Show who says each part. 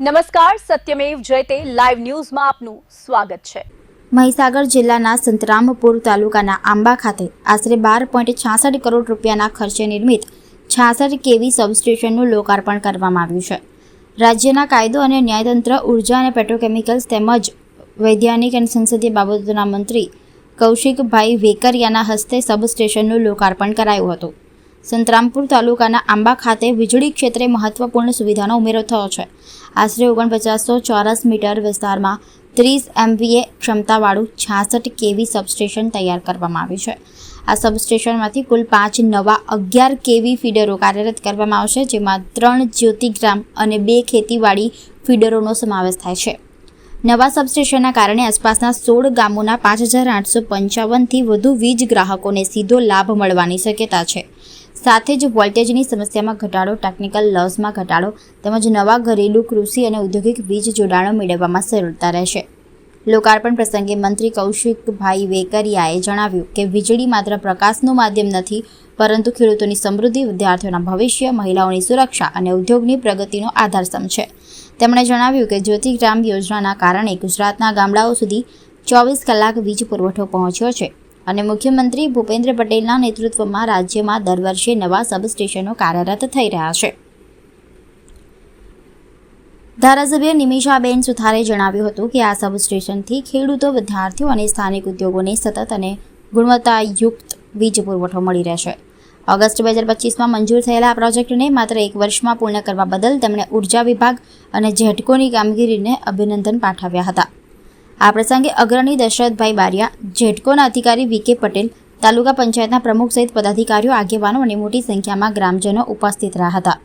Speaker 1: નમસ્કાર, સત્યમેવ જયતે લાઈવ ન્યૂઝમાં આપનું સ્વાગત છે।
Speaker 2: મહીસાગર જિલ્લાના સંતરામપુર તાલુકાના આંબા ખાતે આશરે 12.66 કરોડ રૂપિયાના ખર્ચે નિર્મિત 66 કેવી સબસ્ટેશનનું લોકાર્પણ કરવામાં આવ્યું છે। રાજ્યના કાયદો અને ન્યાયતંત્ર, ઉર્જા અને પેટ્રોકેમિકલ્સ તેમજ વૈધાનિક અને સંસદીય બાબતોના મંત્રી કૌશિકભાઈ વેકરિયાના હસ્તે સબસ્ટેશનનું લોકાર્પણ કરાયું હતું। સંતરામપુર તાલુકાના આંબા ખાતે વીજળી ક્ષેત્રે મહત્વપૂર્ણ સુવિધાનો ઉમેરો થયો છે। આશરે 4900 ચોરસ મીટર વિસ્તારમાં 30 MVA ક્ષમતાવાળું 66 કેવી સબસ્ટેશન તૈયાર કરવામાં આવ્યું છે। આ સબસ્ટેશનમાંથી કુલ 5 નવા 11 કેવી ફીડરો કાર્યરત કરવામાં આવશે, જેમાં 3 જ્યોતિગ્રામ અને 2 ખેતીવાડી ફીડરોનો સમાવેશ થાય છે। નવા સબસ્ટેશનના કારણે આસપાસના 16 ગામોના 5855થી વધુ વીજ ગ્રાહકોને સીધો લાભ મળવાની શક્યતા છે। સાથે જ વોલ્ટેજની સમસ્યામાં ઘટાડો, ટેકનિકલ લોસમાં ઘટાડો તેમજ નવા ઘરેલું, કૃષિ અને ઔદ્યોગિક વીજ જોડાણો મેળવવામાં સરળતા રહેશે। લોકાર્પણ પ્રસંગે મંત્રી કૌશિકભાઈ વેકરિયાએ જણાવ્યું કે વીજળી માત્ર પ્રકાશનું માધ્યમ નથી, પરંતુ ખેડૂતોની સમૃદ્ધિ, વિદ્યાર્થીઓના ભવિષ્ય, મહિલાઓની સુરક્ષા અને ઉદ્યોગની પ્રગતિનો આધારસ્તંભ છે। તેમણે જણાવ્યું કે જ્યોતિગ્રામ યોજનાના કારણે ગુજરાતના ગામડાઓ સુધી 24 કલાક વીજ પુરવઠો પહોંચ્યો છે અને મુખ્યમંત્રી ભૂપેન્દ્ર પટેલના નેતૃત્વમાં રાજ્યમાં દર વર્ષે નવા સબસ્ટેશનો કાર્યરત થઈ રહ્યા છે। ધારાસભ્ય નિમિષાબેન સુથારે જણાવ્યું હતું કે આ સબસ્ટેશનથી ખેડૂતો, વિદ્યાર્થીઓ અને સ્થાનિક ઉદ્યોગોને સતત અને ગુણવત્તાયુક્ત વીજ પુરવઠો મળી રહેશે। ઓગસ્ટ 2025માં મંજૂર થયેલા આ પ્રોજેક્ટને માત્ર 1 વર્ષમાં પૂર્ણ કરવા બદલ તેમણે ઉર્જા વિભાગ અને જેટકોની કામગીરીને અભિનંદન પાઠવ્યા હતા। આ પ્રસંગે અગ્રણી દશરથભાઈ બારિયા, જેટકોના અધિકારી VK પટેલ, તાલુકા પંચાયતના પ્રમુખ સહિત પદાધિકારીઓ, આગેવાનો અને મોટી સંખ્યામાં ગ્રામજનો ઉપસ્થિત રહ્યા હતા।